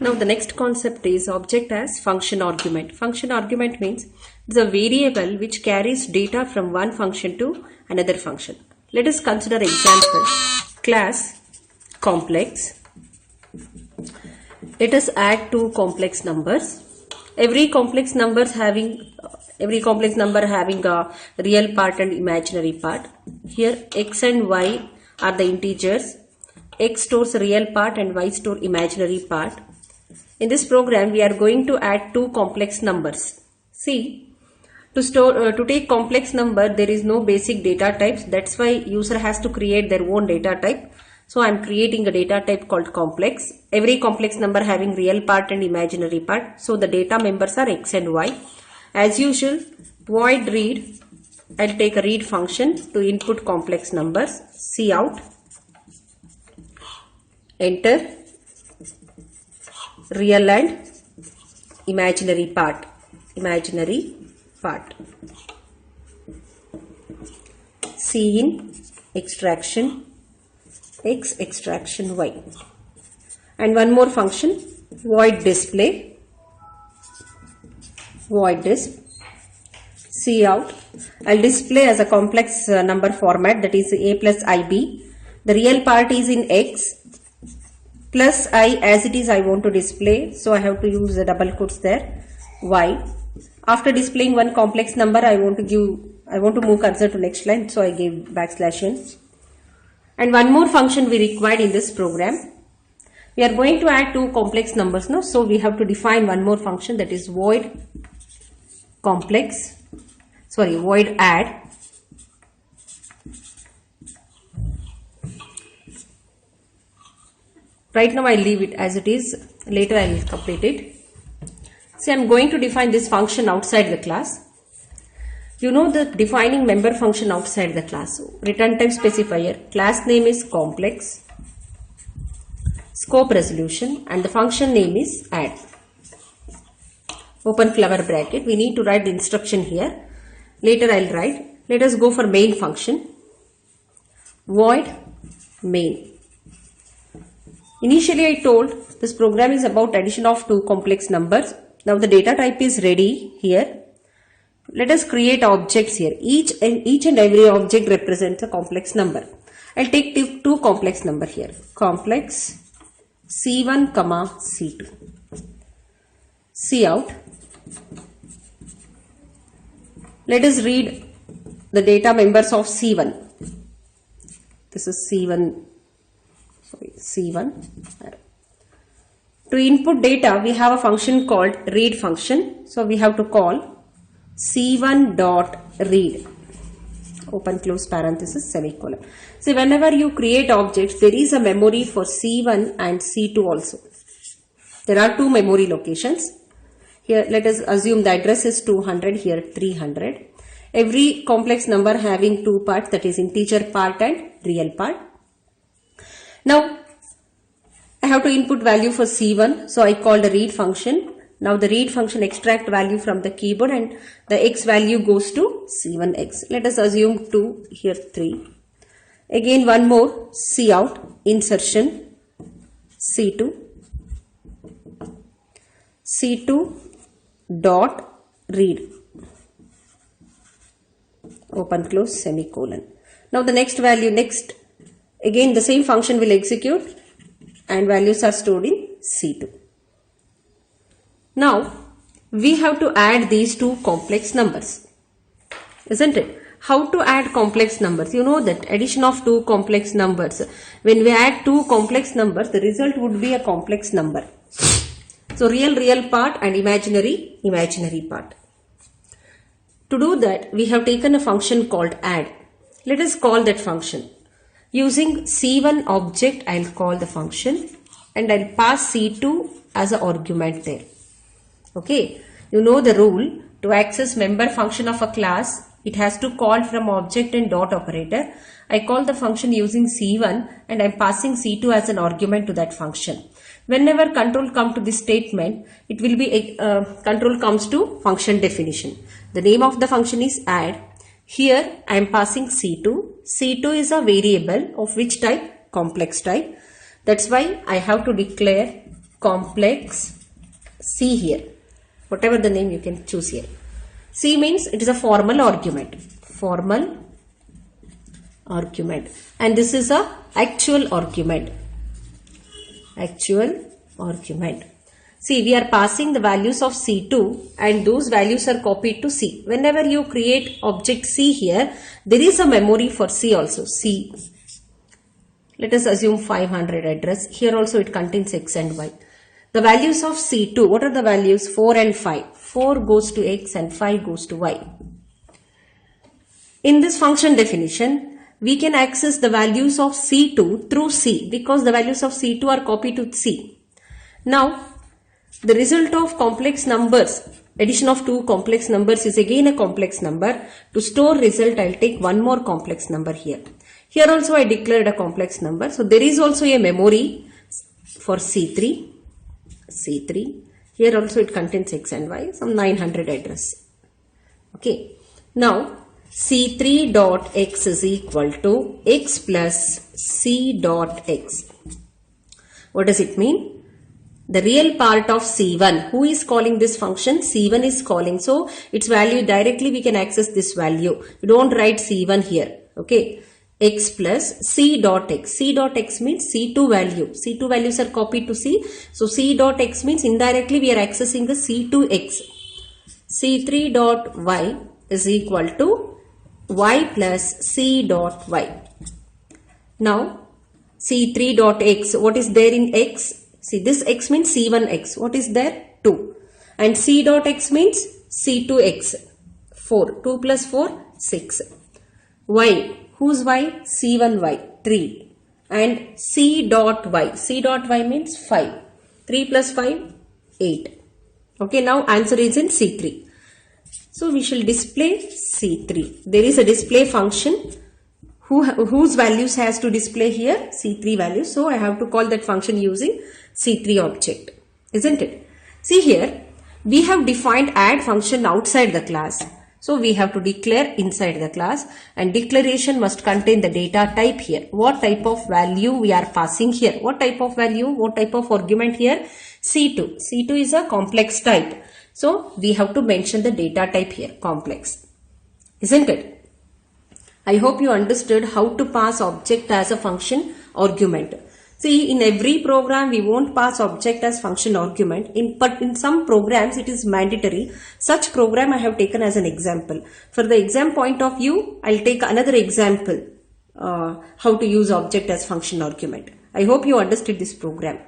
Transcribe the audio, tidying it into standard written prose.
Now the next concept is object as function argument. Function argument means it's a variable which carries data from one function to another function. Let us consider example. Class complex. Let us add two complex numbers. Every complex number having a real part and imaginary part. Here x and y are the integers. X stores real part and y store imaginary part. In this program, we are going to add two complex numbers. See, to take complex number, there is no basic data types. That's why user has to create their own data type. So I am creating a data type called complex. Every complex number having real part and imaginary part. So the data members are x and y. As usual, void read. I'll take a read function to input complex numbers. Cout. Enter real and imaginary part. Cin extraction x extraction y. And one more function, void display. Void disp. Cout. I'll display as a complex number format, that is a plus ib. The real part is in x. Plus I, as it is I want to display, so I have to use the double quotes there, y. After displaying one complex number, I want to move cursor to next line, so I give \n. And one more function we required in this program. We are going to add two complex numbers now, so we have to define one more function, that is void add. Right now I'll leave it as it is, later I'll complete it. See, I'm going to define this function outside the class. You know the defining member function outside the class. Return type specifier, class name is complex, scope resolution, and the function name is add. Open flower bracket. We need to write the instruction here. Later I'll write. Let us go for main function. Void main. Initially I told this program is about addition of two complex numbers. Now the data type is ready here. Let us create objects here. Each and every object represents a complex number. I'll take two complex number here. Complex C1, C2. Cout. Let us read the data members of C1. This is C1. To input data, we have a function called read function. So we have to call c1.read. Open close parenthesis semicolon. So whenever you create objects, there is a memory for C1 and C2 also. There are two memory locations. Here let us assume the address is 200, here 300. Every complex number having two parts, that is integer part and real part. Now I have to input value for C1, so I call the read function. Now the read function extract value from the keyboard and the x value goes to C1x. Let us assume 2, here 3. Again one more, cout, insertion, C2 dot read. Open close semicolon. Now the next value, again the same function will execute and values are stored in C2. Now we have to add these two complex numbers, isn't it? How to add complex numbers? You know that addition of two complex numbers. When we add two complex numbers, the result would be a complex number. So real part and imaginary part. To do that, we have taken a function called add. Let us call that function. Using C1 object, I'll call the function and I'll pass C2 as an argument there. Okay, you know the rule. To access member function of a class, it has to call from object and dot operator. I call the function using C1 and I'm passing C2 as an argument to that function. Whenever control comes to this statement, it will be control comes to function definition. The name of the function is add. Here I am passing C2. C2 is a variable of which type? Complex type. That's why I have to declare complex C here. Whatever the name you can choose here. C means it is a formal argument. Formal argument. And this is a actual argument. Actual argument. See, we are passing the values of C2 and those values are copied to C. Whenever you create object C here, there is a memory for C also. C. Let us assume 500 address. Here also it contains X and Y. The values of C2, what are the values? 4 and 5. 4 goes to X and 5 goes to Y. In this function definition, we can access the values of C2 through C because the values of C2 are copied to C. Now, the result of complex numbers, addition of two complex numbers is again a complex number. To store result, I'll take one more complex number here. Here also I declared a complex number. So there is also a memory for C3. Here also it contains X and Y, some 900 address. Okay. Now, C3 dot X is equal to X plus C dot X. What does it mean? The real part of C1, who is calling this function? C1 is calling. So, its value directly we can access this value. You don't write C1 here. Okay. X plus C dot X. C dot X means C2 value. C2 values are copied to C. So, C dot X means indirectly we are accessing the C2X. C3 dot Y is equal to Y plus C dot Y. Now, C3 dot X. What is there in X? See, this X means C1X. What is there? 2. And C dot X means C2X. 4. 2 plus 4, 6. Y. Whose Y? C1Y. 3. And C dot Y. C dot Y means 5. 3 plus 5, 8. Okay, now answer is in C3. So, we shall display C3. There is a display function whose values has to display here? C3 values. So, I have to call that function using C3 object. Isn't it? See here, we have defined add function outside the class. So, we have to declare inside the class and declaration must contain the data type here. What type of value we are passing here? What type of value? What type of argument here? C2. C2 is a complex type. So, we have to mention the data type here, complex. Isn't it? I hope you understood how to pass object as a function argument. See, in every program, we won't pass object as function argument. But in some programs, it is mandatory. Such program I have taken as an example. For the exam point of view, I'll take another example. How to use object as function argument. I hope you understood this program.